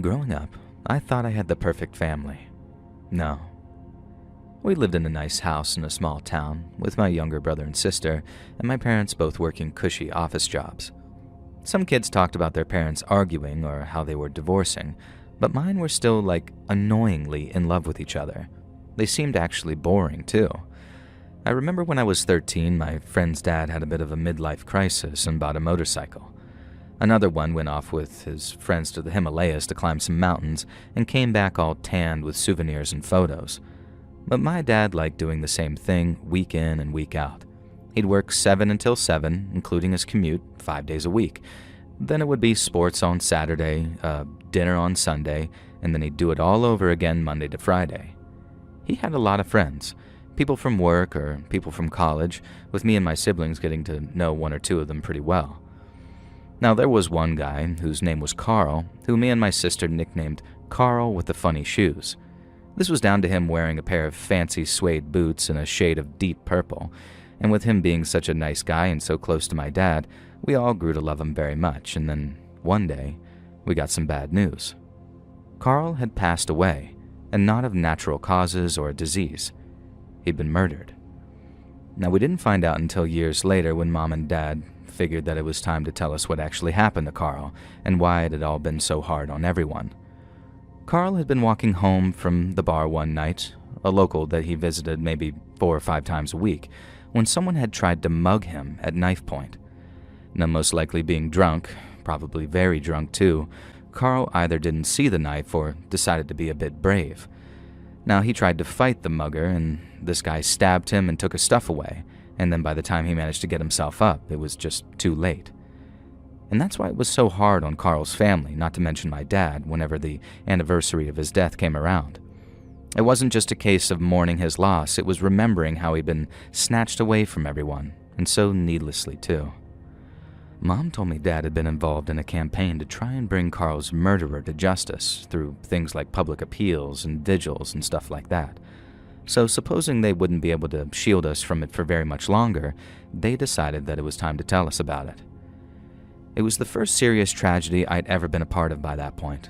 Growing up, I thought I had the perfect family. No. We lived in a nice house in a small town with my younger brother and sister, and my parents both working cushy office jobs. Some kids talked about their parents arguing or how they were divorcing, but mine were still annoyingly in love with each other. They seemed actually boring too. I remember when I was 13, my friend's dad had a bit of a midlife crisis and bought a motorcycle. Another one went off with his friends to the Himalayas to climb some mountains and came back all tanned with souvenirs and photos. But my dad liked doing the same thing week in and week out. He'd work 7 until 7, including his commute, 5 days a week. Then it would be sports on Saturday, dinner on Sunday, and then he'd do it all over again Monday to Friday. He had a lot of friends, people from work or people from college, with me and my siblings getting to know one or two of them pretty well. Now, there was one guy, whose name was Carl, who me and my sister nicknamed Carl with the funny shoes. This was down to him wearing a pair of fancy suede boots in a shade of deep purple, and with him being such a nice guy and so close to my dad, we all grew to love him very much, and then, one day, we got some bad news. Carl had passed away, and not of natural causes or a disease. He'd been murdered. Now, we didn't find out until years later when Mom and Dad figured that it was time to tell us what actually happened to Carl and why it had all been so hard on everyone. Carl had been walking home from the bar one night, a local that he visited maybe 4 or 5 times a week, when someone had tried to mug him at knife point. Now, most likely being drunk, probably very drunk too, Carl either didn't see the knife or decided to be a bit brave. Now, he tried to fight the mugger, and this guy stabbed him and took his stuff away, and then by the time he managed to get himself up, it was just too late. And that's why it was so hard on Carl's family, not to mention my dad, whenever the anniversary of his death came around. It wasn't just a case of mourning his loss, it was remembering how he'd been snatched away from everyone, and so needlessly too. Mom told me Dad had been involved in a campaign to try and bring Carl's murderer to justice through things like public appeals and vigils and stuff like that. So supposing they wouldn't be able to shield us from it for very much longer, they decided that it was time to tell us about it. It was the first serious tragedy I'd ever been a part of by that point.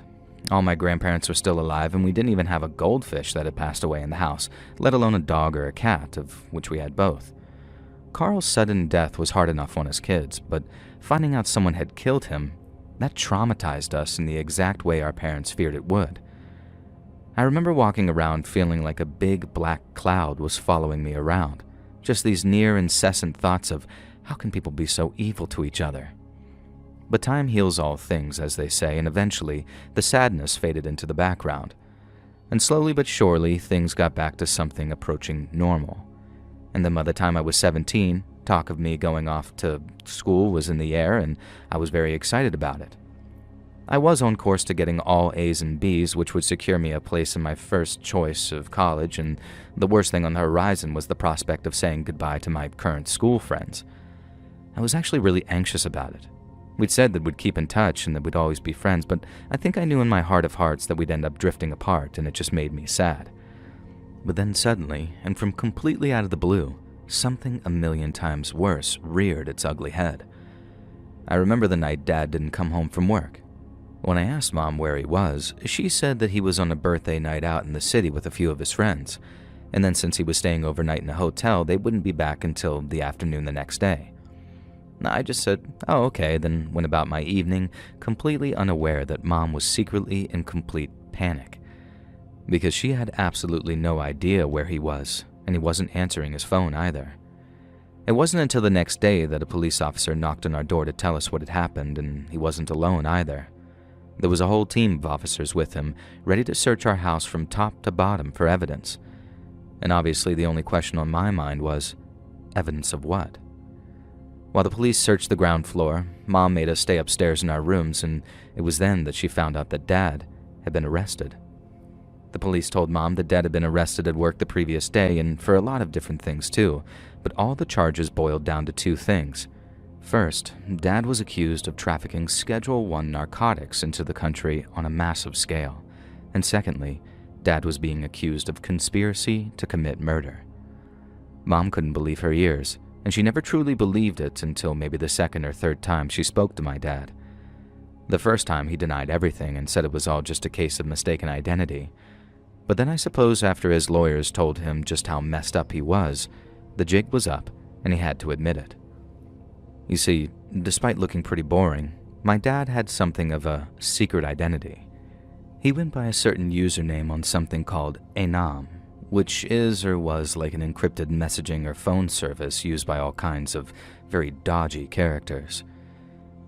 All my grandparents were still alive, and we didn't even have a goldfish that had passed away in the house, let alone a dog or a cat, of which we had both. Carl's sudden death was hard enough on us kids, but finding out someone had killed him, that traumatized us in the exact way our parents feared it would. I remember walking around feeling like a big black cloud was following me around, just these near incessant thoughts of, how can people be so evil to each other? But time heals all things, as they say, and eventually the sadness faded into the background. And slowly but surely, things got back to something approaching normal. And then by the time I was 17, talk of me going off to school was in the air, and I was very excited about it. I was on course to getting all A's and B's, which would secure me a place in my first choice of college, and the worst thing on the horizon was the prospect of saying goodbye to my current school friends. I was actually really anxious about it. We'd said that we'd keep in touch and that we'd always be friends, but I think I knew in my heart of hearts that we'd end up drifting apart, and it just made me sad. But then suddenly, and from completely out of the blue, something a million times worse reared its ugly head. I remember the night Dad didn't come home from work. When I asked Mom where he was, she said that he was on a birthday night out in the city with a few of his friends, and then since he was staying overnight in a hotel, they wouldn't be back until the afternoon the next day. I just said, oh, okay, then went about my evening, completely unaware that Mom was secretly in complete panic, because she had absolutely no idea where he was, and he wasn't answering his phone either. It wasn't until the next day that a police officer knocked on our door to tell us what had happened, and he wasn't alone either. There was a whole team of officers with him, ready to search our house from top to bottom for evidence. And obviously the only question on my mind was, evidence of what? While the police searched the ground floor, Mom made us stay upstairs in our rooms, and it was then that she found out that Dad had been arrested. The police told Mom that Dad had been arrested at work the previous day, and for a lot of different things too, but all the charges boiled down to 2 things. First, Dad was accused of trafficking Schedule I narcotics into the country on a massive scale, and secondly, Dad was being accused of conspiracy to commit murder. Mom couldn't believe her ears, and she never truly believed it until maybe the second or third time she spoke to my dad. The first time he denied everything and said it was all just a case of mistaken identity. But then I suppose after his lawyers told him just how messed up he was, the jig was up and he had to admit it. You see, despite looking pretty boring, my dad had something of a secret identity. He went by a certain username on something called Enam, which is or was like an encrypted messaging or phone service used by all kinds of very dodgy characters.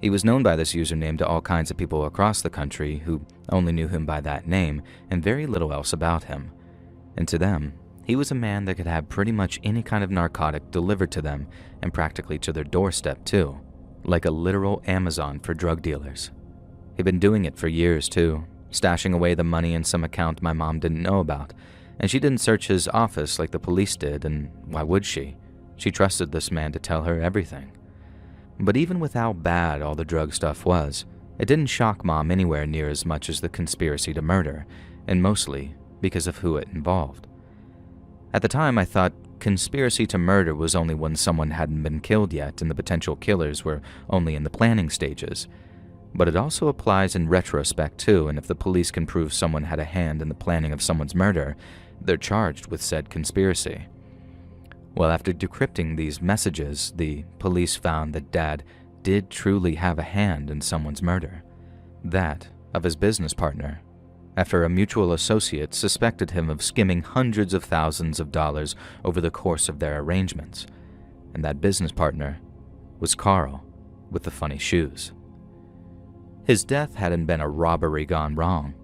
He was known by this username to all kinds of people across the country who only knew him by that name and very little else about him. And to them, he was a man that could have pretty much any kind of narcotic delivered to them and practically to their doorstep too, like a literal Amazon for drug dealers. He'd been doing it for years too, stashing away the money in some account my mom didn't know about, and she didn't search his office like the police did, and why would she? She trusted this man to tell her everything. But even with how bad all the drug stuff was, it didn't shock Mom anywhere near as much as the conspiracy to murder, and mostly because of who it involved. At the time, I thought conspiracy to murder was only when someone hadn't been killed yet and the potential killers were only in the planning stages. But it also applies in retrospect too, and if the police can prove someone had a hand in the planning of someone's murder, they're charged with said conspiracy. Well, after decrypting these messages, the police found that Dad did truly have a hand in someone's murder. That of his business partner, after a mutual associate suspected him of skimming hundreds of thousands of dollars over the course of their arrangements. And that business partner was Carl with the funny shoes. His death hadn't been a robbery gone wrong.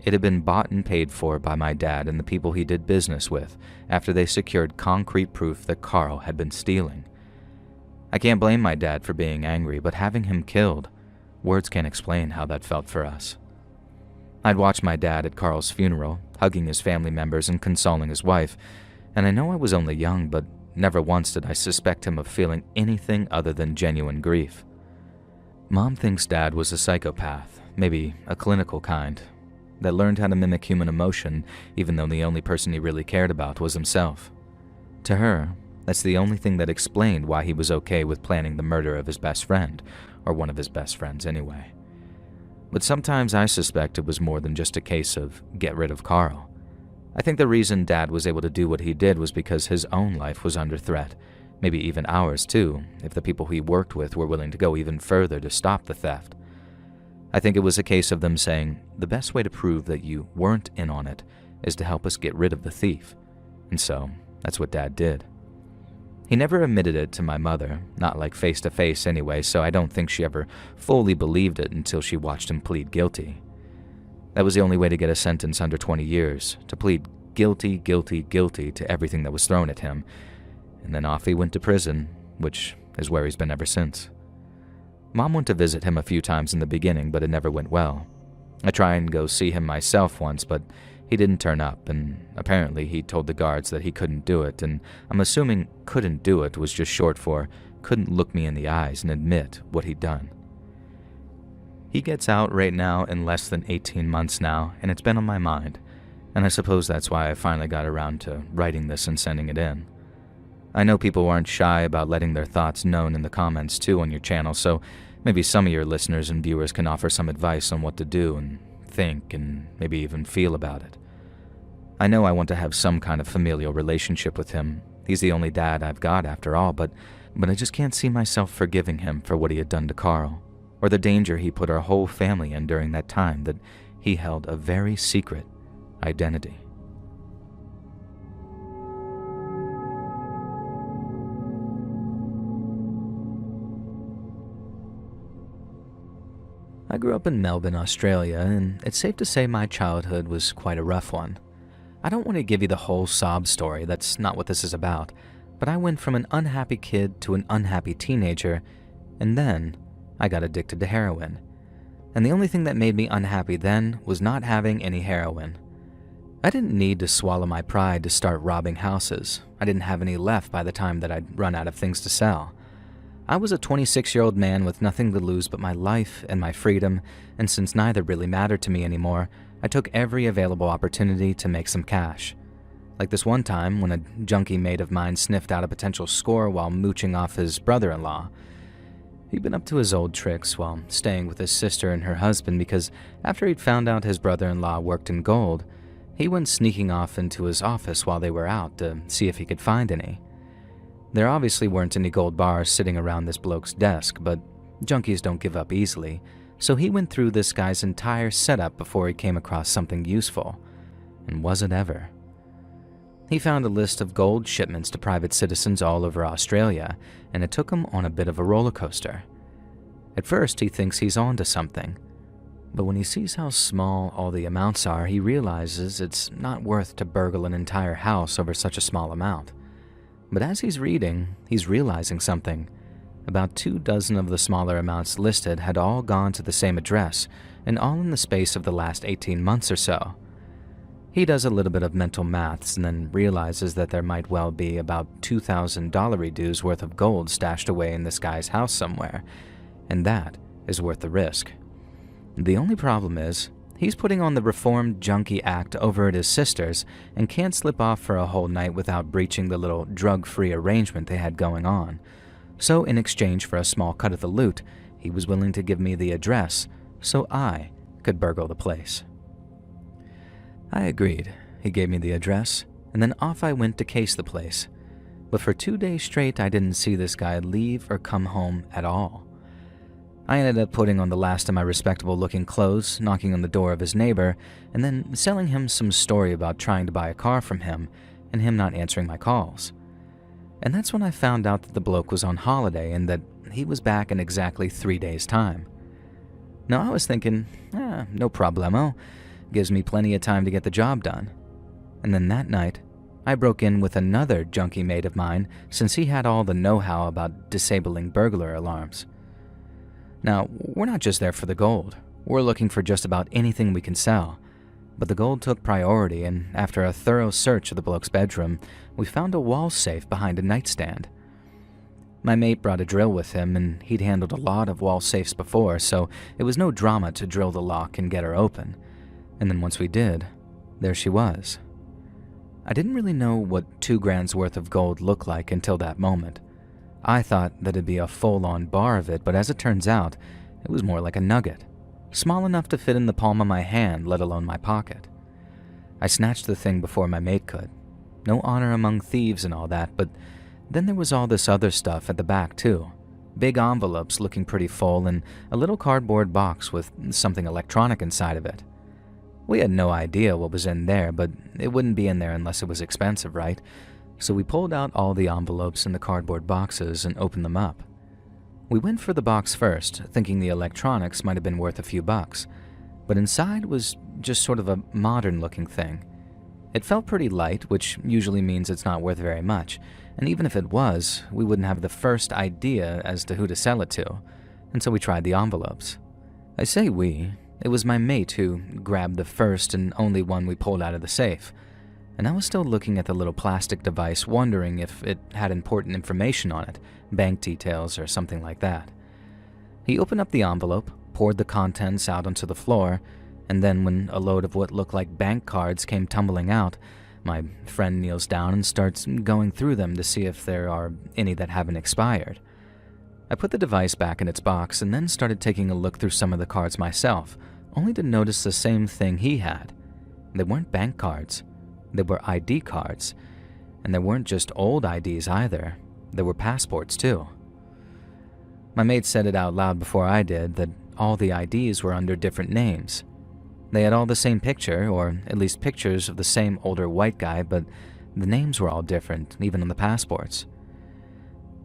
It had been bought and paid for by my dad and the people he did business with after they secured concrete proof that Carl had been stealing. I can't blame my dad for being angry, but having him killed, words can't explain how that felt for us. I'd watched my dad at Carl's funeral, hugging his family members and consoling his wife, and I know I was only young, but never once did I suspect him of feeling anything other than genuine grief. Mom thinks Dad was a psychopath, maybe a clinical kind, that learned how to mimic human emotion even though the only person he really cared about was himself. To her, that's the only thing that explained why he was okay with planning the murder of his best friend, or one of his best friends anyway. But sometimes I suspect it was more than just a case of get rid of Carl. I think the reason Dad was able to do what he did was because his own life was under threat, maybe even ours too, if the people he worked with were willing to go even further to stop the theft. I think it was a case of them saying, the best way to prove that you weren't in on it is to help us get rid of the thief. And so, that's what Dad did. He never admitted it to my mother, not like face to face anyway, so I don't think she ever fully believed it until she watched him plead guilty. That was the only way to get a sentence under 20 years, to plead guilty, guilty, guilty to everything that was thrown at him. And then off he went to prison, which is where he's been ever since. Mom went to visit him a few times in the beginning, but it never went well. I tried and go see him myself once, but he didn't turn up, and apparently he told the guards that he couldn't do it, and I'm assuming couldn't do it was just short for couldn't look me in the eyes and admit what he'd done. He gets out right now in less than 18 months now, and it's been on my mind, and I suppose that's why I finally got around to writing this and sending it in. I know people aren't shy about letting their thoughts known in the comments too on your channel, so maybe some of your listeners and viewers can offer some advice on what to do and think and maybe even feel about it. I know I want to have some kind of familial relationship with him. He's the only dad I've got after all, but I just can't see myself forgiving him for what he had done to Carl, or the danger he put our whole family in during that time that he held a very secret identity. I grew up in Melbourne, Australia, and it's safe to say my childhood was quite a rough one. I don't want to give you the whole sob story, that's not what this is about, but I went from an unhappy kid to an unhappy teenager, and then I got addicted to heroin. And the only thing that made me unhappy then was not having any heroin. I didn't need to swallow my pride to start robbing houses. I didn't have any left by the time that I'd run out of things to sell. I was a 26-year-old man with nothing to lose but my life and my freedom, and since neither really mattered to me anymore, I took every available opportunity to make some cash. Like this one time when a junkie mate of mine sniffed out a potential score while mooching off his brother-in-law. He'd been up to his old tricks while staying with his sister and her husband because after he'd found out his brother-in-law worked in gold, he went sneaking off into his office while they were out to see if he could find any. There obviously weren't any gold bars sitting around this bloke's desk, but junkies don't give up easily, so he went through this guy's entire setup before he came across something useful. And was it ever? He found a list of gold shipments to private citizens all over Australia, and it took him on a bit of a roller coaster. At first, he thinks he's onto something, but when he sees how small all the amounts are, he realizes it's not worth to burgle an entire house over such a small amount. But as he's reading, he's realizing something. About 24 of the smaller amounts listed had all gone to the same address, and all in the space of the last 18 months or so. He does a little bit of mental maths and then realizes that there might well be about $2,000 dues worth of gold stashed away in this guy's house somewhere, and that is worth the risk. The only problem is, he's putting on the Reformed Junkie Act over at his sister's and can't slip off for a whole night without breaching the little drug-free arrangement they had going on. So in exchange for a small cut of the loot, he was willing to give me the address so I could burgle the place. I agreed. He gave me the address, and then off I went to case the place. But for 2 days straight, I didn't see this guy leave or come home at all. I ended up putting on the last of my respectable-looking clothes, knocking on the door of his neighbor, and then selling him some story about trying to buy a car from him, and him not answering my calls. And that's when I found out that the bloke was on holiday and that he was back in exactly 3 days' time. Now I was thinking, no problemo. Gives me plenty of time to get the job done. And then that night, I broke in with another junkie mate of mine since he had all the know-how about disabling burglar alarms. Now, we're not just there for the gold. We're looking for just about anything we can sell. But the gold took priority, and after a thorough search of the bloke's bedroom, we found a wall safe behind a nightstand. My mate brought a drill with him, and he'd handled a lot of wall safes before, so it was no drama to drill the lock and get her open. And then once we did, there she was. I didn't really know what 2 grand's worth of gold looked like until that moment. I thought that it'd be a full-on bar of it, but as it turns out, it was more like a nugget, small enough to fit in the palm of my hand, let alone my pocket. I snatched the thing before my mate could. No honor among thieves and all that, but then there was all this other stuff at the back too. Big envelopes looking pretty full and a little cardboard box with something electronic inside of it. We had no idea what was in there, but it wouldn't be in there unless it was expensive, right? So we pulled out all the envelopes in the cardboard boxes and opened them up. We went for the box first, thinking the electronics might have been worth a few bucks, but inside was just sort of a modern-looking thing. It felt pretty light, which usually means it's not worth very much, and even if it was, we wouldn't have the first idea as to who to sell it to, and so we tried the envelopes. I say we. It was my mate who grabbed the first and only one we pulled out of the safe, and I was still looking at the little plastic device, wondering if it had important information on it, bank details or something like that. He opened up the envelope, poured the contents out onto the floor, and then when a load of what looked like bank cards came tumbling out, my friend kneels down and starts going through them to see if there are any that haven't expired. I put the device back in its box and then started taking a look through some of the cards myself, only to notice the same thing he had. They weren't bank cards. They were ID cards. And they weren't just old IDs either. They were passports too. My mate said it out loud before I did that all the IDs were under different names. They had all the same picture, or at least pictures of the same older white guy, but the names were all different, even on the passports.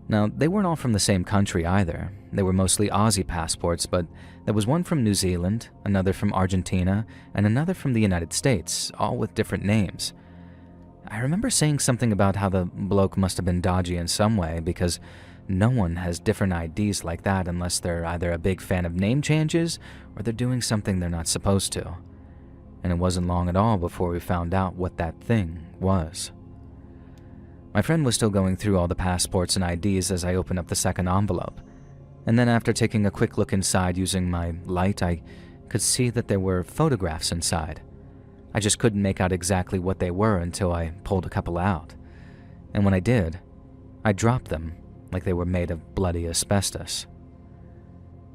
Now, they weren't all from the same country either. They were mostly Aussie passports, but there was one from New Zealand, another from Argentina, and another from the United States, all with different names. I remember saying something about how the bloke must have been dodgy in some way, because no one has different IDs like that unless they're either a big fan of name changes or they're doing something they're not supposed to. And it wasn't long at all before we found out what that thing was. My friend was still going through all the passports and IDs as I opened up the second envelope. And then after taking a quick look inside using my light, I could see that there were photographs inside. I just couldn't make out exactly what they were until I pulled a couple out. And when I did, I dropped them like they were made of bloody asbestos.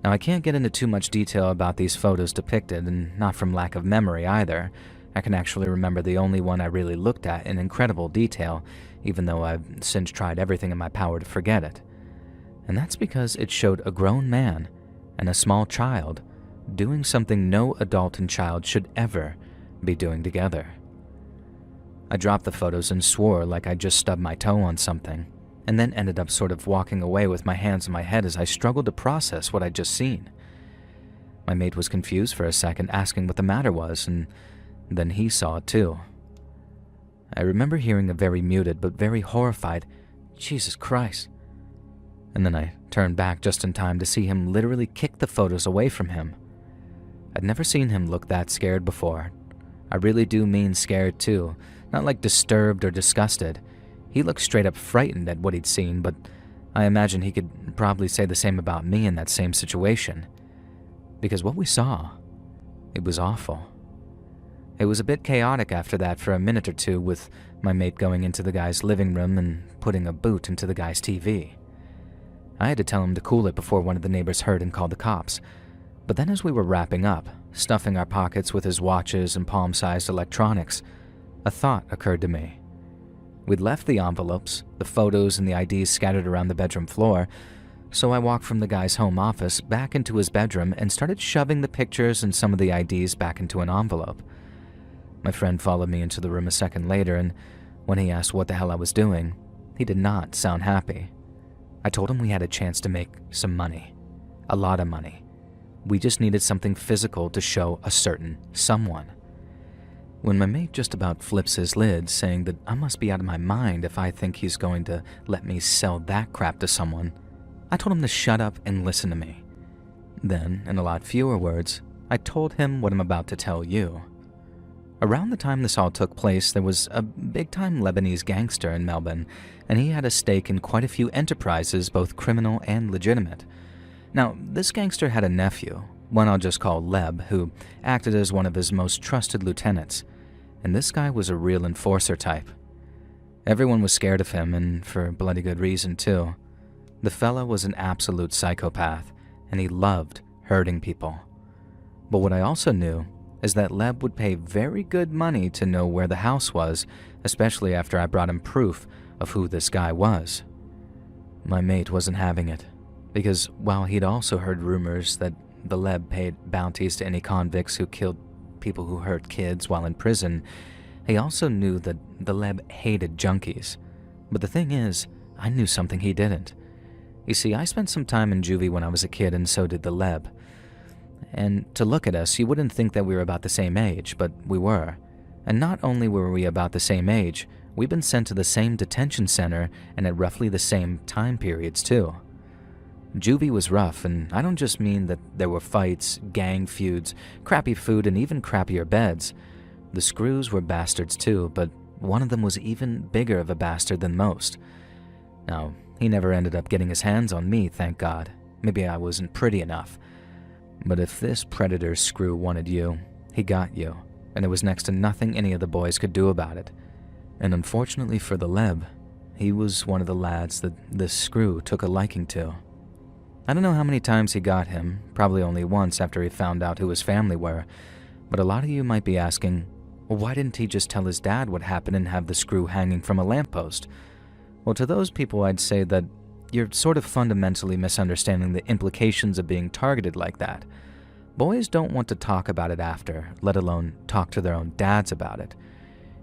Now, I can't get into too much detail about these photos depicted, and not from lack of memory either. I can actually remember the only one I really looked at in incredible detail, even though I've since tried everything in my power to forget it. And that's because it showed a grown man and a small child doing something no adult and child should ever be doing together. I dropped the photos and swore like I just stubbed my toe on something, and then ended up sort of walking away with my hands on my head as I struggled to process what I'd just seen. My mate was confused for a second, asking what the matter was, and then he saw it too. I remember hearing a very muted but very horrified, "Jesus Christ." And then I turned back just in time to see him literally kick the photos away from him. I'd never seen him look that scared before. I really do mean scared too, not like disturbed or disgusted. He looked straight up frightened at what he'd seen, but I imagine he could probably say the same about me in that same situation. Because what we saw, it was awful. It was a bit chaotic after that for a minute or two, with my mate going into the guy's living room and putting a boot into the guy's TV. I had to tell him to cool it before one of the neighbors heard and called the cops. But then as we were wrapping up, stuffing our pockets with his watches and palm-sized electronics, a thought occurred to me. We'd left the envelopes, the photos, and the IDs scattered around the bedroom floor, so I walked from the guy's home office back into his bedroom and started shoving the pictures and some of the IDs back into an envelope. My friend followed me into the room a second later, and when he asked what the hell I was doing, he did not sound happy. I told him we had a chance to make some money. A lot of money. We just needed something physical to show a certain someone. When my mate just about flips his lid, saying that I must be out of my mind if I think he's going to let me sell that crap to someone, I told him to shut up and listen to me. Then, in a lot fewer words, I told him what I'm about to tell you. Around the time this all took place, there was a big-time Lebanese gangster in Melbourne, and he had a stake in quite a few enterprises, both criminal and legitimate. Now, this gangster had a nephew, one I'll just call Leb, who acted as one of his most trusted lieutenants, and this guy was a real enforcer type. Everyone was scared of him, and for bloody good reason, too. The fella was an absolute psychopath, and he loved hurting people. But what I also knew is that Leb would pay very good money to know where the house was, especially after I brought him proof of who this guy was. My mate wasn't having it, because while he'd also heard rumors that the Leb paid bounties to any convicts who killed people who hurt kids while in prison, he also knew that the Leb hated junkies. But the thing is, I knew something he didn't. You see, I spent some time in juvie when I was a kid, and so did the Leb. And to look at us, you wouldn't think that we were about the same age, but we were. And not only were we about the same age, we'd been sent to the same detention center and at roughly the same time periods too. Juvie was rough, and I don't just mean that there were fights, gang feuds, crappy food, and even crappier beds. The screws were bastards too, but one of them was even bigger of a bastard than most. Now, he never ended up getting his hands on me, thank God. Maybe I wasn't pretty enough. But if this predator screw wanted you, he got you, and there was next to nothing any of the boys could do about it. And unfortunately for the Leb, he was one of the lads that this screw took a liking to. I don't know how many times he got him, probably only once after he found out who his family were, but a lot of you might be asking, well, why didn't he just tell his dad what happened and have the screw hanging from a lamppost? Well, to those people I'd say that you're sort of fundamentally misunderstanding the implications of being targeted like that. Boys don't want to talk about it after, let alone talk to their own dads about it.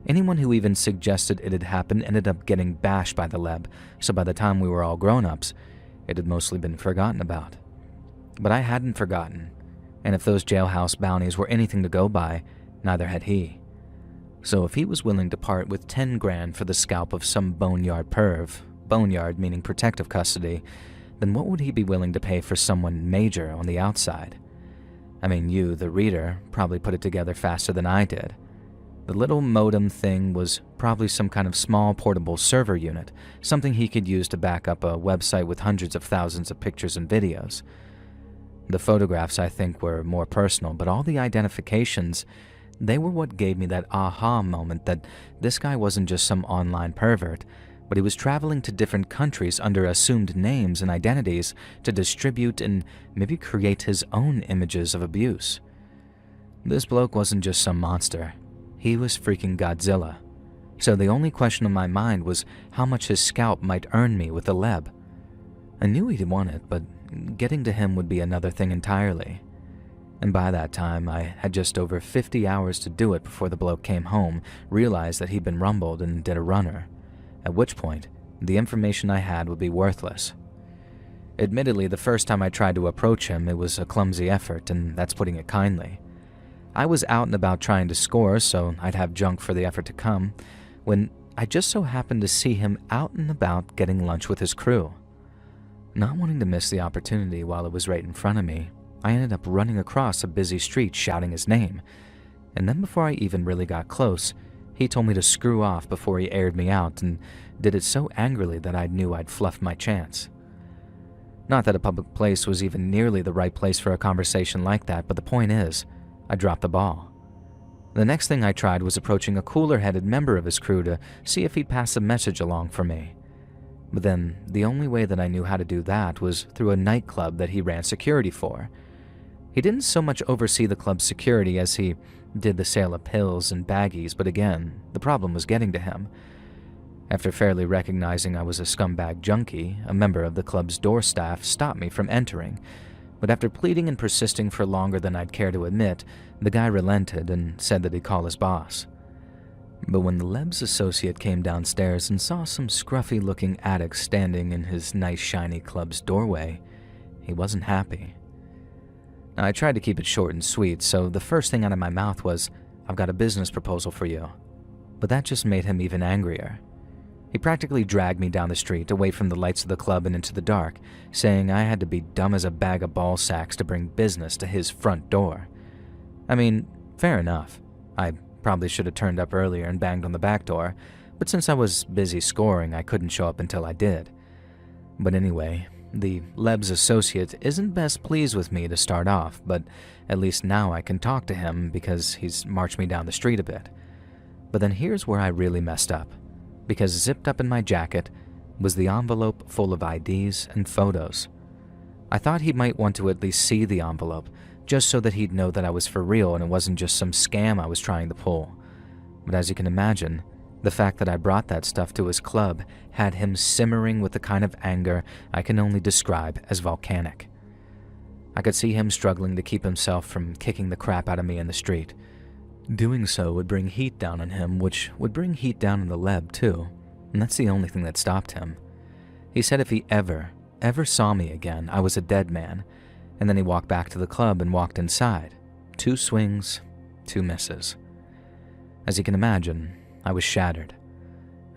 Anyone who even suggested it had happened ended up getting bashed by the Leb, so by the time we were all grown-ups, it had mostly been forgotten about. But I hadn't forgotten, and if those jailhouse bounties were anything to go by, neither had he. So if he was willing to part with 10 grand for the scalp of some boneyard perv, boneyard meaning protective custody, then what would he be willing to pay for someone major on the outside? I mean, you, the reader, probably put it together faster than I did. The little modem thing was probably some kind of small portable server unit, something he could use to back up a website with hundreds of thousands of pictures and videos. The photographs, I think, were more personal, but all the identifications, they were what gave me that aha moment that this guy wasn't just some online pervert, but but he was traveling to different countries under assumed names and identities to distribute and maybe create his own images of abuse. This bloke wasn't just some monster. He was freaking Godzilla. So the only question on my mind was how much his scalp might earn me with the Leb. I knew he'd want it, but getting to him would be another thing entirely. And by that time, I had just over 50 hours to do it before the bloke came home, realized that he'd been rumbled, and did a runner. At which point, the information I had would be worthless. Admittedly, the first time I tried to approach him, it was a clumsy effort, and that's putting it kindly. I was out and about trying to score, so I'd have junk for the effort to come, when I just so happened to see him out and about getting lunch with his crew. Not wanting to miss the opportunity while it was right in front of me, I ended up running across a busy street shouting his name, and then before I even really got close, he told me to screw off before he aired me out, and did it so angrily that I knew I'd fluffed my chance. Not that a public place was even nearly the right place for a conversation like that, but the point is, I dropped the ball. The next thing I tried was approaching a cooler-headed member of his crew to see if he'd pass a message along for me. But then, the only way that I knew how to do that was through a nightclub that he ran security for. He didn't so much oversee the club's security as he did the sale of pills and baggies, but again, the problem was getting to him. After fairly recognizing I was a scumbag junkie, a member of the club's door staff stopped me from entering, but after pleading and persisting for longer than I'd care to admit, the guy relented and said that he'd call his boss. But when the Leb's associate came downstairs and saw some scruffy-looking addict standing in his nice shiny club's doorway, he wasn't happy. I tried to keep it short and sweet, so the first thing out of my mouth was, "I've got a business proposal for you." But that just made him even angrier. He practically dragged me down the street, away from the lights of the club and into the dark, saying I had to be dumb as a bag of ball sacks to bring business to his front door. I mean, fair enough. I probably should have turned up earlier and banged on the back door, but since I was busy scoring, I couldn't show up until I did. But anyway, the Leb's associate isn't best pleased with me to start off, but at least now I can talk to him because he's marched me down the street a bit. But then here's where I really messed up, because zipped up in my jacket was the envelope full of IDs and photos. I thought he might want to at least see the envelope, just so that he'd know that I was for real and it wasn't just some scam I was trying to pull. But as you can imagine, the fact that I brought that stuff to his club had him simmering with the kind of anger I can only describe as volcanic. I could see him struggling to keep himself from kicking the crap out of me in the street. Doing so would bring heat down on him, which would bring heat down on the Leb too, and that's the only thing that stopped him. He said if he ever saw me again, I was a dead man, and then he walked back to the club and walked inside. 2 swings, 2 misses. As you can imagine, I was shattered.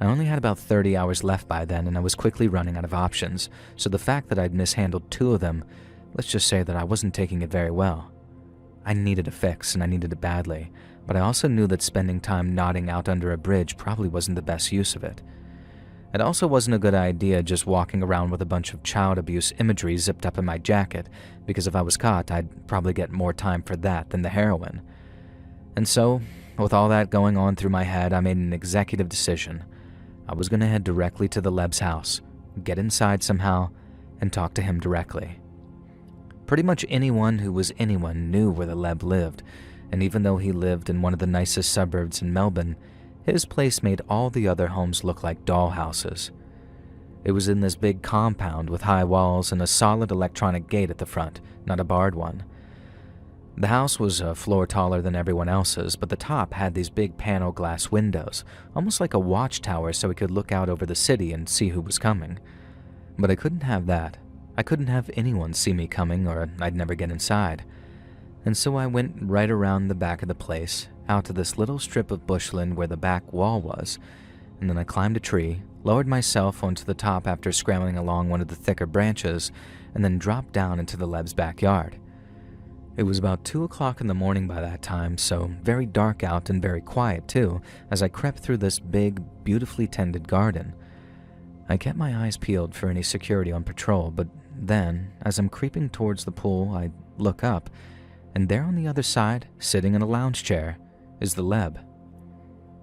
I only had about 30 hours left by then, and I was quickly running out of options, so the fact that I'd mishandled 2 of them, let's just say that I wasn't taking it very well. I needed a fix, and I needed it badly, but I also knew that spending time nodding out under a bridge probably wasn't the best use of it. It also wasn't a good idea just walking around with a bunch of child abuse imagery zipped up in my jacket, because if I was caught, I'd probably get more time for that than the heroin. And so, with all that going on through my head, I made an executive decision. I was going to head directly to the Leb's house, get inside somehow, and talk to him directly. Pretty much anyone who was anyone knew where the Leb lived, and even though he lived in one of the nicest suburbs in Melbourne, his place made all the other homes look like dollhouses. It was in this big compound with high walls and a solid electronic gate at the front, not a barred one. The house was a floor taller than everyone else's, but the top had these big panel glass windows, almost like a watchtower so we could look out over the city and see who was coming. But I couldn't have that. I couldn't have anyone see me coming or I'd never get inside. And so I went right around the back of the place, out to this little strip of bushland where the back wall was, and then I climbed a tree, lowered myself onto the top after scrambling along one of the thicker branches, and then dropped down into the Leb's backyard. It was about 2 o'clock in the morning by that time, so very dark out and very quiet too, as I crept through this big, beautifully tended garden. I kept my eyes peeled for any security on patrol, but then, as I'm creeping towards the pool, I look up, and there on the other side, sitting in a lounge chair, is the Leb.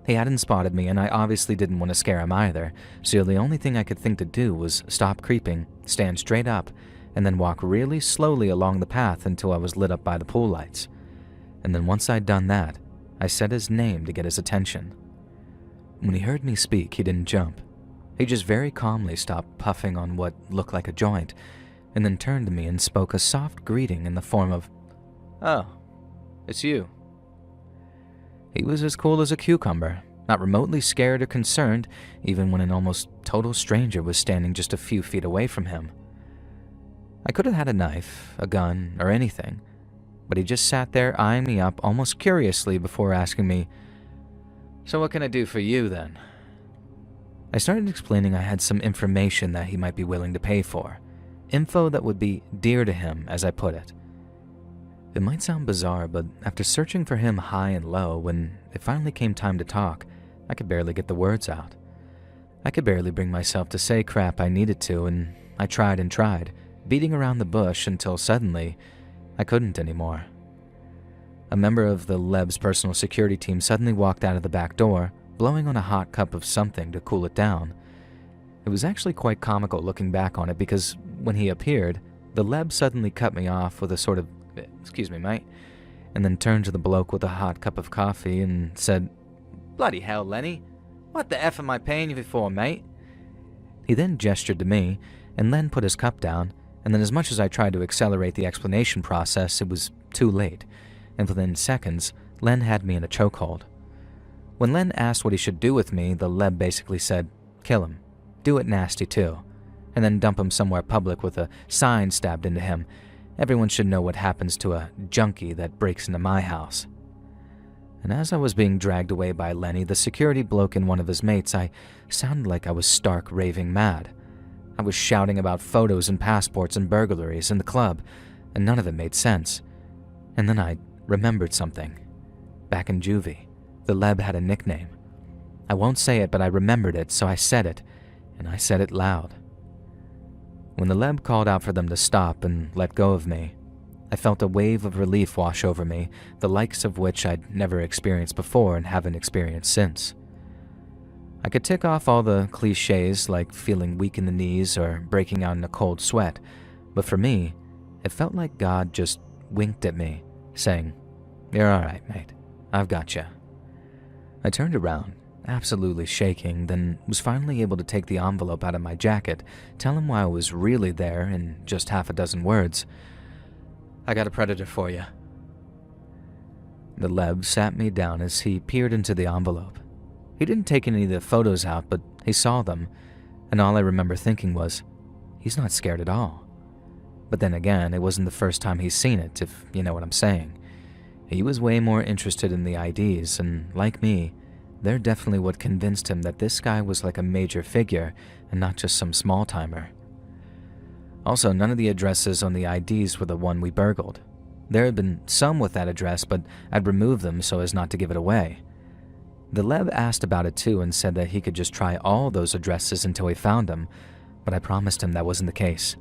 He hadn't spotted me, and I obviously didn't want to scare him either, so the only thing I could think to do was stop creeping, stand straight up, and then walk really slowly along the path until I was lit up by the pool lights. And then once I'd done that, I said his name to get his attention. When he heard me speak, he didn't jump. He just very calmly stopped puffing on what looked like a joint, and then turned to me and spoke a soft greeting in the form of, "Oh, it's you." He was as cool as a cucumber, not remotely scared or concerned, even when an almost total stranger was standing just a few feet away from him. I could have had a knife, a gun, or anything, but he just sat there eyeing me up almost curiously before asking me, "So what can I do for you, then?" I started explaining I had some information that he might be willing to pay for. Info that would be dear to him, as I put it. It might sound bizarre, but after searching for him high and low, when it finally came time to talk, I could barely get the words out. I could barely bring myself to say crap I needed to, and I tried and tried, beating around the bush until suddenly, I couldn't anymore. A member of the Leb's personal security team suddenly walked out of the back door, blowing on a hot cup of something to cool it down. It was actually quite comical looking back on it because when he appeared, the Leb suddenly cut me off with a sort of, "Excuse me, mate," and then turned to the bloke with a hot cup of coffee and said, "Bloody hell, Lenny, what the F am I paying you for, mate?" He then gestured to me, and Len put his cup down, and then as much as I tried to accelerate the explanation process, it was too late, and within seconds, Len had me in a chokehold. When Len asked what he should do with me, the Leb basically said, "Kill him. Do it nasty too. And then dump him somewhere public with a sign stabbed into him. Everyone should know what happens to a junkie that breaks into my house." And as I was being dragged away by Lenny, the security bloke and one of his mates, I sounded like I was stark raving mad. I was shouting about photos and passports and burglaries in the club, and none of it made sense. And then I remembered something. Back in juvie, the Leb had a nickname. I won't say it, but I remembered it, so I said it, and I said it loud. When the Leb called out for them to stop and let go of me, I felt a wave of relief wash over me, the likes of which I'd never experienced before and haven't experienced since. I could tick off all the cliches like feeling weak in the knees or breaking out in a cold sweat, but for me, it felt like God just winked at me, saying, "You're all right, mate. I've got you." I turned around, absolutely shaking, then was finally able to take the envelope out of my jacket, tell him why I was really there in just half a dozen words. "I got a predator for you." The Leb sat me down as he peered into the envelope. He didn't take any of the photos out, but he saw them, and all I remember thinking was, he's not scared at all. But then again, it wasn't the first time he's seen it, if you know what I'm saying. He was way more interested in the IDs, and like me, they're definitely what convinced him that this guy was like a major figure and not just some small-timer. Also, none of the addresses on the IDs were the one we burgled. There had been some with that address, but I'd removed them so as not to give it away. The Leb asked about it too and said that he could just try all those addresses until he found them, but I promised him that wasn't the case.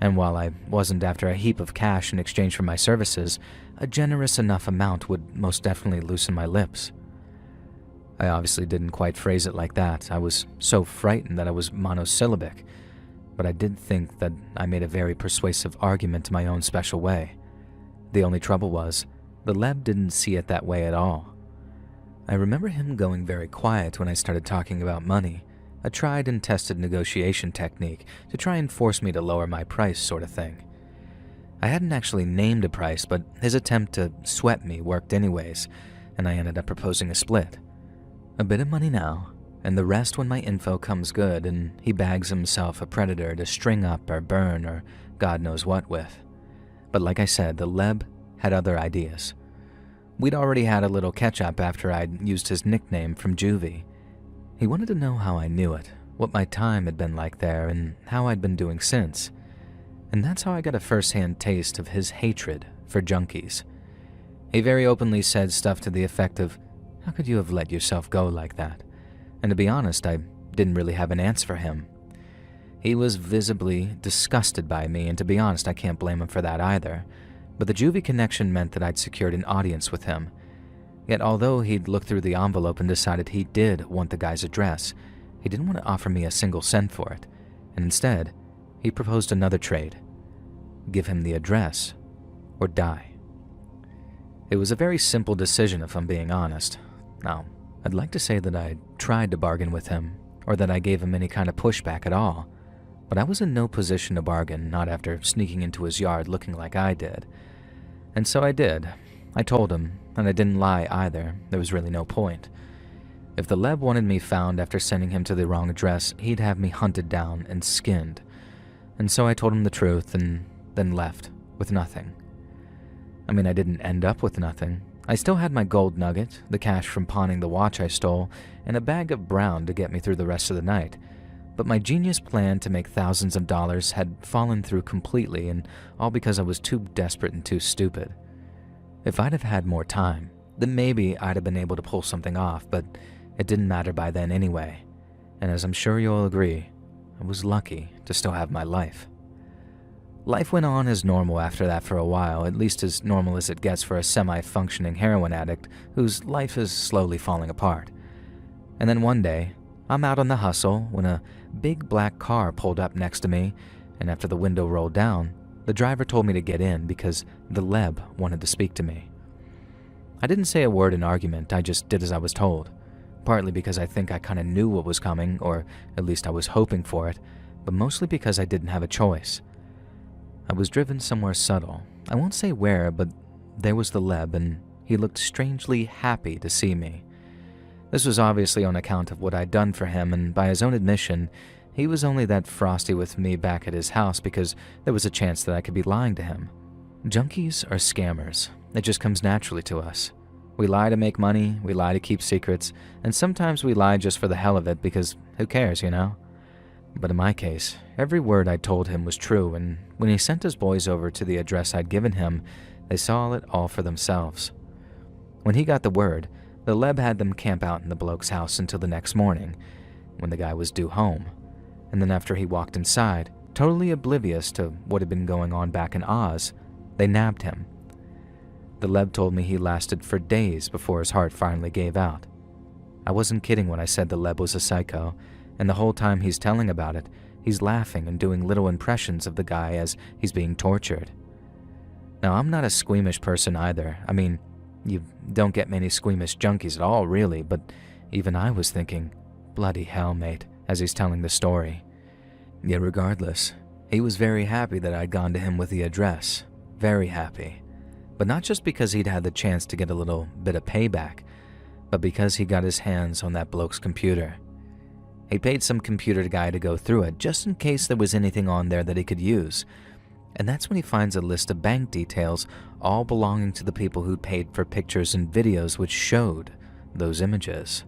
And while I wasn't after a heap of cash in exchange for my services, a generous enough amount would most definitely loosen my lips. I obviously didn't quite phrase it like that. I was so frightened that I was monosyllabic, but I did think that I made a very persuasive argument in my own special way. The only trouble was, the Leb didn't see it that way at all. I remember him going very quiet when I started talking about money, a tried and tested negotiation technique to try and force me to lower my price sort of thing. I hadn't actually named a price, but his attempt to sweat me worked anyways, and I ended up proposing a split. A bit of money now, and the rest when my info comes good and he bags himself a predator to string up or burn or God knows what with. But like I said, the Leb had other ideas. We'd already had a little catch-up after I'd used his nickname from juvie. He wanted to know how I knew it, what my time had been like there, and how I'd been doing since. And that's how I got a first-hand taste of his hatred for junkies. He very openly said stuff to the effect of, "How could you have let yourself go like that?" And to be honest, I didn't really have an answer for him. He was visibly disgusted by me, and to be honest, I can't blame him for that either. But the juvie connection meant that I'd secured an audience with him. Yet although he'd looked through the envelope and decided he did want the guy's address, he didn't want to offer me a single cent for it, and instead, he proposed another trade. Give him the address, or die. It was a very simple decision if I'm being honest. Now, I'd like to say that I tried to bargain with him, or that I gave him any kind of pushback at all, but I was in no position to bargain, not after sneaking into his yard looking like I did. And so I did. I told him, and I didn't lie either. There was really no point. If the Leb wanted me found after sending him to the wrong address, he'd have me hunted down and skinned. And so I told him the truth and then left with nothing. I mean, I didn't end up with nothing. I still had my gold nugget, the cash from pawning the watch I stole, and a bag of brown to get me through the rest of the night. But my genius plan to make thousands of dollars had fallen through completely, and all because I was too desperate and too stupid. If I'd have had more time, then maybe I'd have been able to pull something off, but it didn't matter by then anyway. And as I'm sure you'll agree, I was lucky to still have my life. Life went on as normal after that for a while, at least as normal as it gets for a semi-functioning heroin addict whose life is slowly falling apart. And then one day, I'm out on the hustle when a big black car pulled up next to me, and after the window rolled down, the driver told me to get in because the Leb wanted to speak to me. I didn't say a word in argument, I just did as I was told, partly because I think I kinda knew what was coming, or at least I was hoping for it, but mostly because I didn't have a choice. I was driven somewhere subtle. I won't say where, but there was the Leb, and he looked strangely happy to see me. This was obviously on account of what I'd done for him, and by his own admission, he was only that frosty with me back at his house because there was a chance that I could be lying to him. Junkies are scammers. It just comes naturally to us. We lie to make money, we lie to keep secrets, and sometimes we lie just for the hell of it because who cares, you know? But in my case, every word I told him was true, and when he sent his boys over to the address I'd given him, they saw it all for themselves. When he got the word, the Leb had them camp out in the bloke's house until the next morning, when the guy was due home. And then after he walked inside, totally oblivious to what had been going on back in Oz, they nabbed him. The Leb told me he lasted for days before his heart finally gave out. I wasn't kidding when I said the Leb was a psycho, and the whole time he's telling about it, he's laughing and doing little impressions of the guy as he's being tortured. Now, I'm not a squeamish person either. I mean, you don't get many squeamish junkies at all, really, but even I was thinking, bloody hell, mate, as he's telling the story. Yet regardless, he was very happy that I'd gone to him with the address. Very happy. But not just because he'd had the chance to get a little bit of payback, but because he got his hands on that bloke's computer. He paid some computer guy to go through it just in case there was anything on there that he could use. And that's when he finds a list of bank details all belonging to the people who'd paid for pictures and videos which showed those images.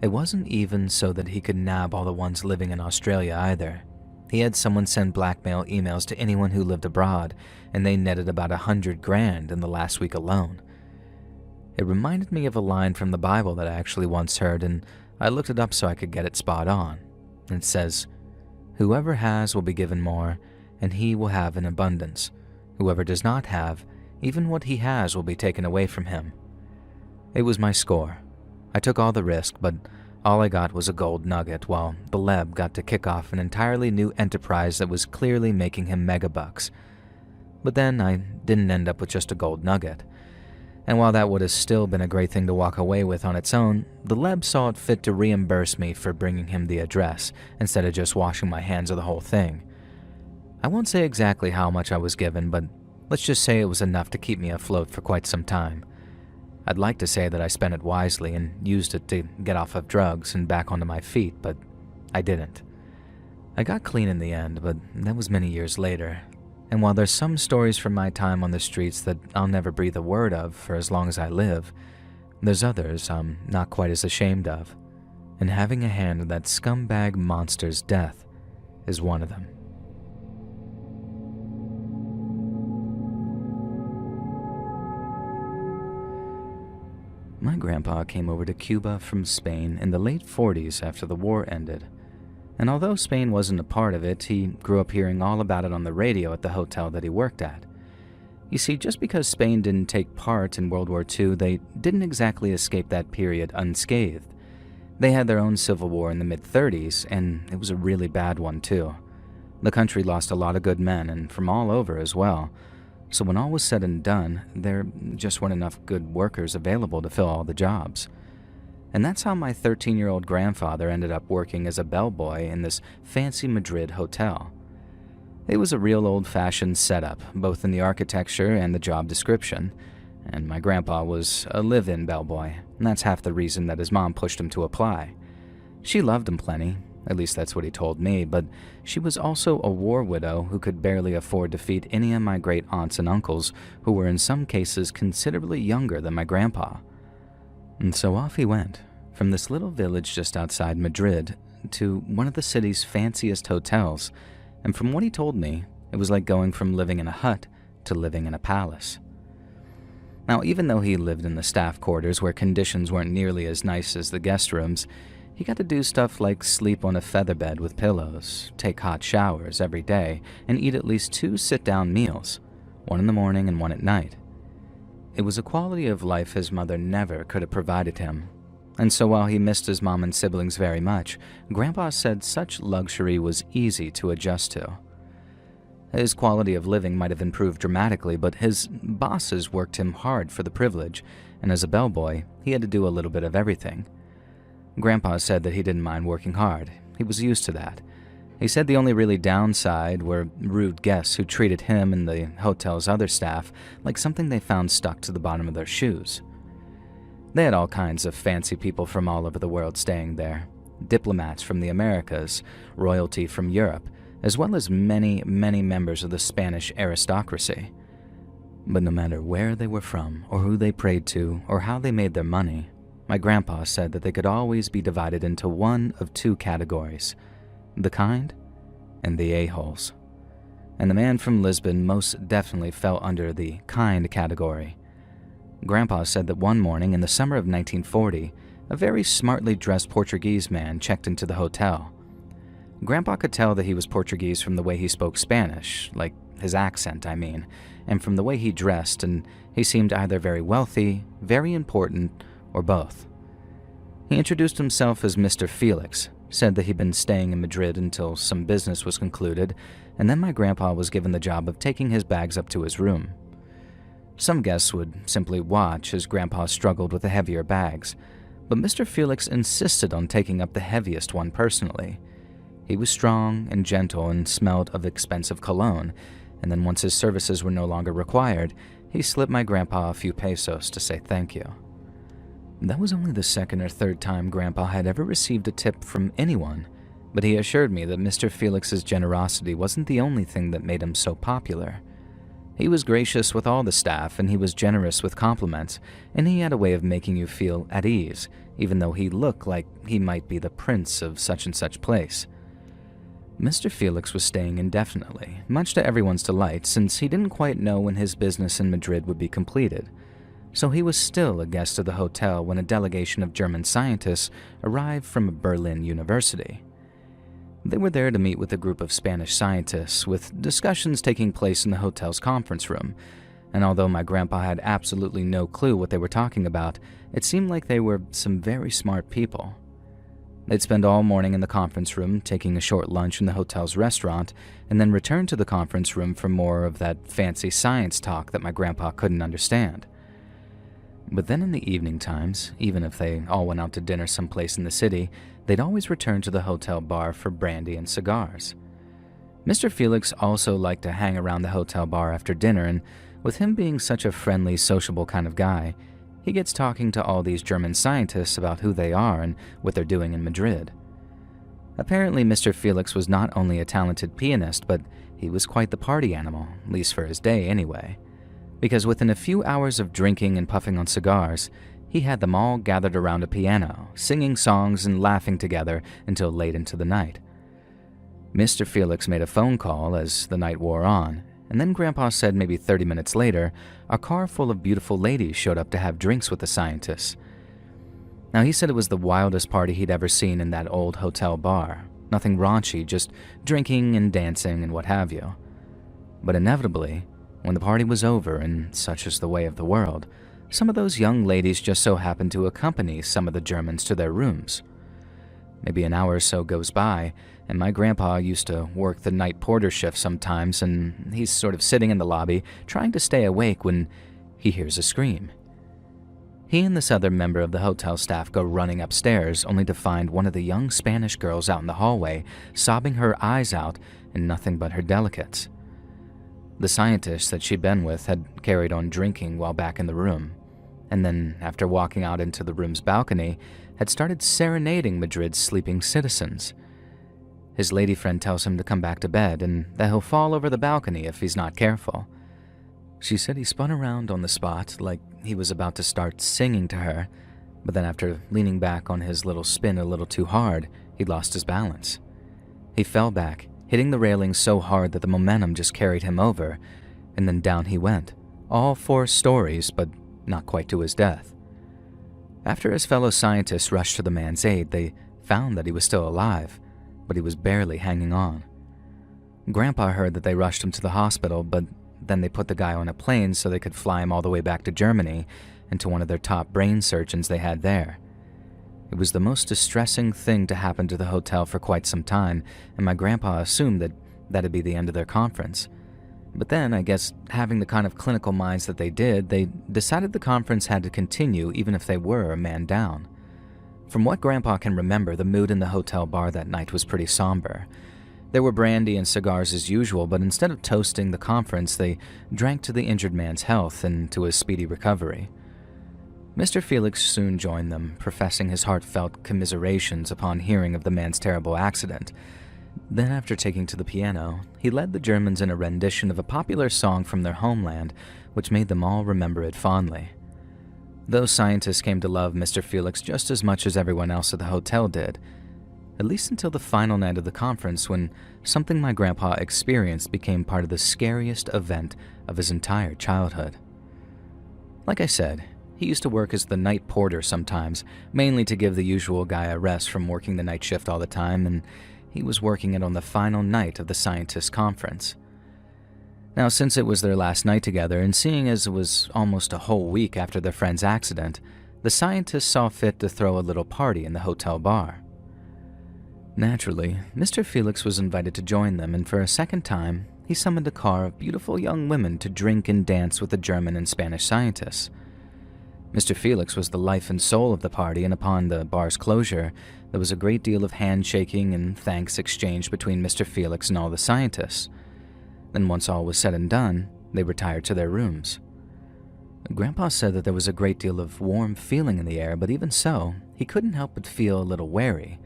It wasn't even so that he could nab all the ones living in Australia either. He had someone send blackmail emails to anyone who lived abroad, and they netted about $100,000 in the last week alone. It reminded me of a line from the Bible that I actually once heard, and I looked it up so I could get it spot on. It says, "Whoever has will be given more, and he will have in abundance. Whoever does not have, even what he has will be taken away from him." It was my score. I took all the risk, but all I got was a gold nugget, while the Leb got to kick off an entirely new enterprise that was clearly making him megabucks. But then I didn't end up with just a gold nugget. And while that would have still been a great thing to walk away with on its own, the Leb saw it fit to reimburse me for bringing him the address, instead of just washing my hands of the whole thing. I won't say exactly how much I was given, but let's just say it was enough to keep me afloat for quite some time. I'd like to say that I spent it wisely and used it to get off of drugs and back onto my feet, but I didn't. I got clean in the end, but that was many years later. And while there's some stories from my time on the streets that I'll never breathe a word of for as long as I live, there's others I'm not quite as ashamed of. And having a hand in that scumbag monster's death is one of them. My grandpa came over to Cuba from Spain in the late 40s after the war ended. And although Spain wasn't a part of it, he grew up hearing all about it on the radio at the hotel that he worked at. You see, just because Spain didn't take part in World War II, they didn't exactly escape that period unscathed. They had their own civil war in the mid-30s, and it was a really bad one too. The country lost a lot of good men, and from all over as well. So when all was said and done, there just weren't enough good workers available to fill all the jobs. And that's how my 13-year-old grandfather ended up working as a bellboy in this fancy Madrid hotel. It was a real old-fashioned setup, both in the architecture and the job description, and my grandpa was a live-in bellboy, and that's half the reason that his mom pushed him to apply. She loved him plenty, at least that's what he told me, but she was also a war widow who could barely afford to feed any of my great aunts and uncles, who were in some cases considerably younger than my grandpa. And so off he went, from this little village just outside Madrid to one of the city's fanciest hotels, and from what he told me, it was like going from living in a hut to living in a palace. Now, even though he lived in the staff quarters where conditions weren't nearly as nice as the guest rooms, he got to do stuff like sleep on a feather bed with pillows, take hot showers every day, and eat at least 2 sit-down meals, one in the morning and one at night. It was a quality of life his mother never could have provided him. And so while he missed his mom and siblings very much, Grandpa said such luxury was easy to adjust to. His quality of living might have improved dramatically, but his bosses worked him hard for the privilege, and as a bellboy, he had to do a little bit of everything. Grandpa said that he didn't mind working hard. He was used to that. He said the only really downside were rude guests who treated him and the hotel's other staff like something they found stuck to the bottom of their shoes. They had all kinds of fancy people from all over the world staying there, diplomats from the Americas, royalty from Europe, as well as many, many members of the Spanish aristocracy. But no matter where they were from, or who they prayed to, or how they made their money, my grandpa said that they could always be divided into one of 2 categories: the kind and the a-holes. And the man from Lisbon most definitely fell under the kind category. Grandpa said that one morning in the summer of 1940, a very smartly dressed Portuguese man checked into the hotel. Grandpa could tell that he was Portuguese from the way he spoke Spanish, like his accent, I mean, and from the way he dressed, and he seemed either very wealthy, very important, or both. He introduced himself as Mr. Felix, said that he'd been staying in Madrid until some business was concluded, and then my grandpa was given the job of taking his bags up to his room. Some guests would simply watch as Grandpa struggled with the heavier bags, but Mr. Felix insisted on taking up the heaviest one personally. He was strong and gentle and smelled of expensive cologne, and then once his services were no longer required, he slipped my grandpa a few pesos to say thank you. That was only the 2nd or 3rd time Grandpa had ever received a tip from anyone, but he assured me that Mr. Felix's generosity wasn't the only thing that made him so popular. He was gracious with all the staff, and he was generous with compliments, and he had a way of making you feel at ease, even though he looked like he might be the prince of such and such place. Mr. Felix was staying indefinitely, much to everyone's delight, since he didn't quite know when his business in Madrid would be completed. So he was still a guest of the hotel when a delegation of German scientists arrived from a Berlin university. They were there to meet with a group of Spanish scientists, with discussions taking place in the hotel's conference room, and although my grandpa had absolutely no clue what they were talking about, it seemed like they were some very smart people. They'd spend all morning in the conference room, taking a short lunch in the hotel's restaurant, and then return to the conference room for more of that fancy science talk that my grandpa couldn't understand. But then in the evening times, even if they all went out to dinner someplace in the city, they'd always return to the hotel bar for brandy and cigars. Mr. Felix also liked to hang around the hotel bar after dinner, and with him being such a friendly, sociable kind of guy, he gets talking to all these German scientists about who they are and what they're doing in Madrid. Apparently, Mr. Felix was not only a talented pianist, but he was quite the party animal, at least for his day anyway, because within a few hours of drinking and puffing on cigars, he had them all gathered around a piano, singing songs and laughing together until late into the night. Mr. Felix made a phone call as the night wore on, and then Grandpa said maybe 30 minutes later, a car full of beautiful ladies showed up to have drinks with the scientists. Now, he said it was the wildest party he'd ever seen in that old hotel bar. Nothing raunchy, just drinking and dancing and what have you. But inevitably, When the party was over, and such is the way of the world, some of those young ladies just so happened to accompany some of the Germans to their rooms. Maybe an hour or so goes by, and my grandpa used to work the night porter shift sometimes, and he's sort of sitting in the lobby trying to stay awake when he hears a scream. He and this other member of the hotel staff go running upstairs, only to find one of the young Spanish girls out in the hallway, sobbing her eyes out and nothing but her delicates. The scientist that she'd been with had carried on drinking while back in the room, and then, after walking out into the room's balcony, had started serenading Madrid's sleeping citizens. His lady friend tells him to come back to bed and that he'll fall over the balcony if he's not careful. She said he spun around on the spot like he was about to start singing to her, but then after leaning back on his little spin a little too hard, he lost his balance. He fell back, hitting the railing so hard that the momentum just carried him over, and then down he went, all 4 stories, but not quite to his death. After his fellow scientists rushed to the man's aid, they found that he was still alive, but he was barely hanging on. Grandpa heard that they rushed him to the hospital, but then they put the guy on a plane so they could fly him all the way back to Germany and to one of their top brain surgeons they had there. It was the most distressing thing to happen to the hotel for quite some time, and my grandpa assumed that that'd be the end of their conference. But then, I guess, having the kind of clinical minds that they did, they decided the conference had to continue even if they were a man down. From what Grandpa can remember, the mood in the hotel bar that night was pretty somber. There were brandy and cigars as usual, but instead of toasting the conference, they drank to the injured man's health and to his speedy recovery. Mr. Felix soon joined them, professing his heartfelt commiserations upon hearing of the man's terrible accident. Then, after taking to the piano, he led the Germans in a rendition of a popular song from their homeland, which made them all remember it fondly. Those scientists came to love Mr. Felix just as much as everyone else at the hotel did, at least until the final night of the conference, when something my grandpa experienced became part of the scariest event of his entire childhood. Like I said, he used to work as the night porter sometimes, mainly to give the usual guy a rest from working the night shift all the time, and he was working it on the final night of the scientists' conference. Now, since it was their last night together, and seeing as it was almost a whole week after their friend's accident, the scientists saw fit to throw a little party in the hotel bar. Naturally, Mr. Felix was invited to join them, and for a second time, he summoned a car of beautiful young women to drink and dance with the German and Spanish scientists. Mr. Felix was the life and soul of the party, and upon the bar's closure, there was a great deal of handshaking and thanks exchanged between Mr. Felix and all the scientists. Then once all was said and done, they retired to their rooms. Grandpa said that there was a great deal of warm feeling in the air, but even so, he couldn't help but feel a little wary.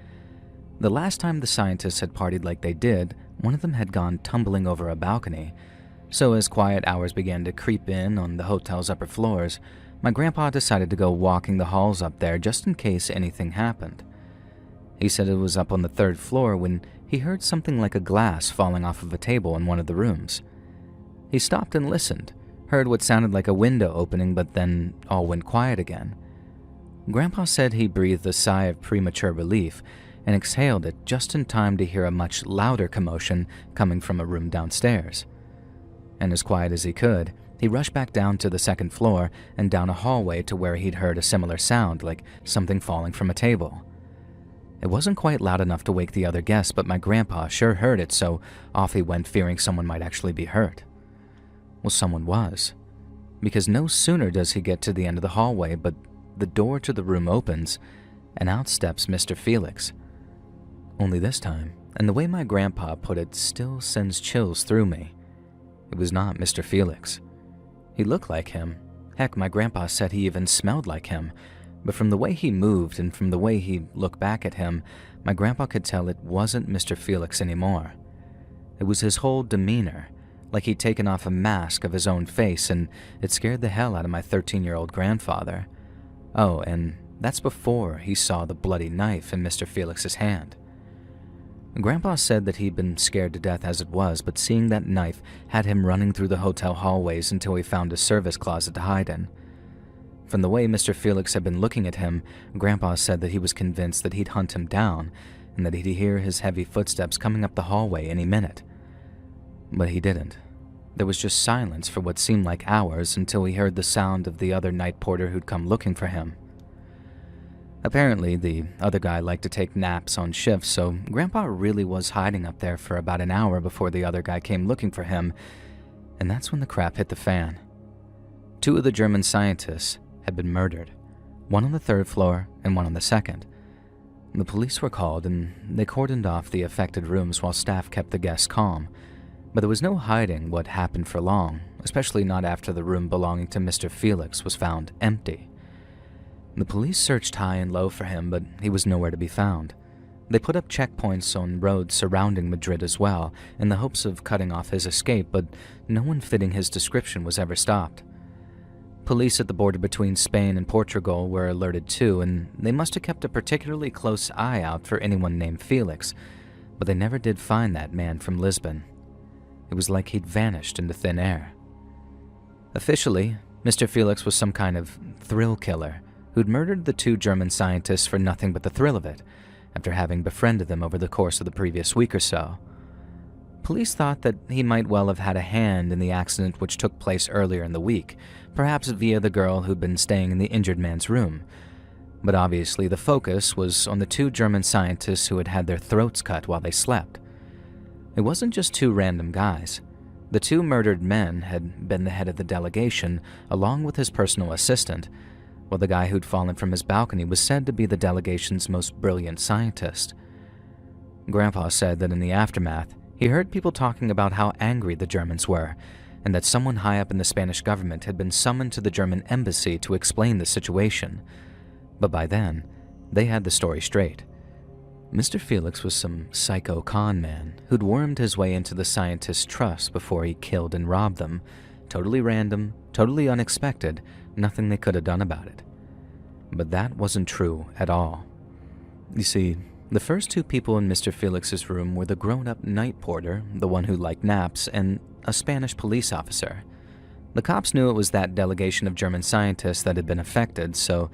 The last time the scientists had partied like they did, one of them had gone tumbling over a balcony, so as quiet hours began to creep in on the hotel's upper floors, my grandpa decided to go walking the halls up there just in case anything happened. He said it was up on the 3rd floor when he heard something like a glass falling off of a table in one of the rooms. He stopped and listened, heard what sounded like a window opening, but then all went quiet again. Grandpa said he breathed a sigh of premature relief and exhaled it just in time to hear a much louder commotion coming from a room downstairs. And as quiet as he could, he rushed back down to the 2nd floor and down a hallway to where he'd heard a similar sound, like something falling from a table. It wasn't quite loud enough to wake the other guests, but my grandpa sure heard it, so off he went, fearing someone might actually be hurt. Well, someone was, because no sooner does he get to the end of the hallway, but the door to the room opens, and out steps Mr. Felix. Only this time, and the way my grandpa put it still sends chills through me, it was not Mr. Felix. He looked like him. Heck, my grandpa said he even smelled like him, but from the way he moved and from the way he looked back at him, my grandpa could tell it wasn't Mr. Felix anymore. It was his whole demeanor, like he'd taken off a mask of his own face, and it scared the hell out of my 13-year-old grandfather. Oh, and that's before he saw the bloody knife in Mr. Felix's hand. Grandpa said that he'd been scared to death as it was, but seeing that knife had him running through the hotel hallways until he found a service closet to hide in. From the way Mr. Felix had been looking at him, Grandpa said that he was convinced that he'd hunt him down and that he'd hear his heavy footsteps coming up the hallway any minute. But he didn't. There was just silence for what seemed like hours until he heard the sound of the other night porter who'd come looking for him. Apparently, the other guy liked to take naps on shifts, so Grandpa really was hiding up there for about an hour before the other guy came looking for him, and that's when the crap hit the fan. 2 of the German scientists had been murdered, one on the 3rd floor and one on the 2nd. The police were called and they cordoned off the affected rooms while staff kept the guests calm, but there was no hiding what happened for long, especially not after the room belonging to Mr. Felix was found empty. The police searched high and low for him, but he was nowhere to be found. They put up checkpoints on roads surrounding Madrid as well, in the hopes of cutting off his escape, but no one fitting his description was ever stopped. Police at the border between Spain and Portugal were alerted too, and they must have kept a particularly close eye out for anyone named Felix, but they never did find that man from Lisbon. It was like he'd vanished into thin air. Officially, Mr. Felix was some kind of thrill killer who'd murdered the 2 German scientists for nothing but the thrill of it, after having befriended them over the course of the previous week or so. Police thought that he might well have had a hand in the accident which took place earlier in the week, perhaps via the girl who'd been staying in the injured man's room. But obviously the focus was on the 2 German scientists who had had their throats cut while they slept. It wasn't just 2 random guys. The 2 murdered men had been the head of the delegation, along with his personal assistant, while the guy who'd fallen from his balcony was said to be the delegation's most brilliant scientist. Grandpa said that in the aftermath, he heard people talking about how angry the Germans were, and that someone high up in the Spanish government had been summoned to the German embassy to explain the situation. But by then, they had the story straight. Mr. Felix was some psycho con man who'd wormed his way into the scientists' trust before he killed and robbed them. Totally random, totally unexpected, nothing they could have done about it. But that wasn't true at all. You see, the first 2 people in Mr. Felix's room were the grown-up night porter, the one who liked naps, and a Spanish police officer. The cops knew it was that delegation of German scientists that had been affected, so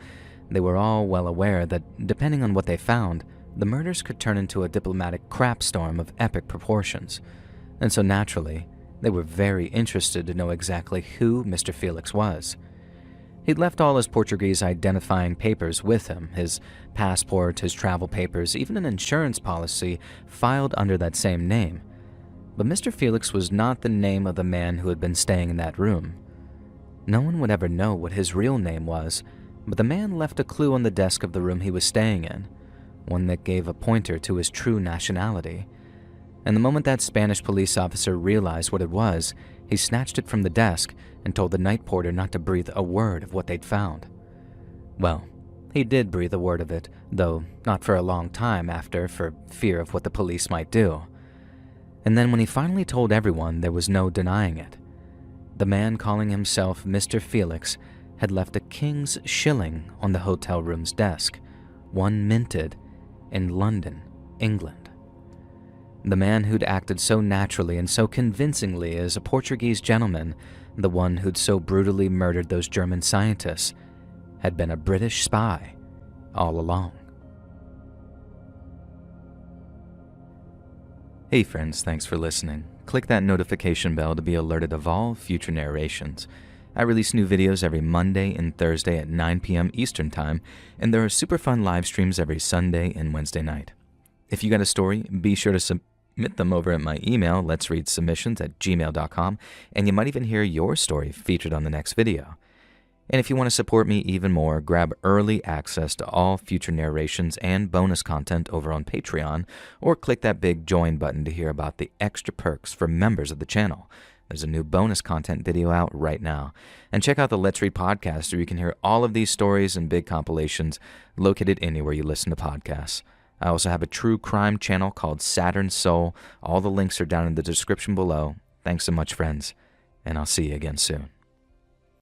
they were all well aware that, depending on what they found, the murders could turn into a diplomatic crapstorm of epic proportions. And so naturally, they were very interested to know exactly who Mr. Felix was. He'd left all his Portuguese identifying papers with him, his passport, his travel papers, even an insurance policy filed under that same name. But Mr. Felix was not the name of the man who had been staying in that room. No one would ever know what his real name was, but the man left a clue on the desk of the room he was staying in, one that gave a pointer to his true nationality. And the moment that Spanish police officer realized what it was, he snatched it from the desk and told the night porter not to breathe a word of what they'd found. Well, he did breathe a word of it, though not for a long time after, for fear of what the police might do. And then when he finally told everyone, there was no denying it. The man calling himself Mr. Felix had left a king's shilling on the hotel room's desk, one minted in London, England. The man who'd acted so naturally and so convincingly as a Portuguese gentleman, the one who'd so brutally murdered those German scientists, had been a British spy all along. Hey friends, thanks for listening. Click that notification bell to be alerted of all future narrations. I release new videos every Monday and Thursday at 9 p.m. Eastern Time, and there are super fun live streams every Sunday and Wednesday night. If you got a story, be sure to submit them over at my email, letsreadsubmissions@gmail.com, and you might even hear your story featured on the next video. And if you want to support me even more, grab early access to all future narrations and bonus content over on Patreon, or click that big join button to hear about the extra perks for members of the channel. There's a new bonus content video out right now. And check out the Let's Read podcast where you can hear all of these stories and big compilations located anywhere you listen to podcasts. I also have a true crime channel called Saturn Soul. All the links are down in the description below. Thanks so much, friends, and I'll see you again soon.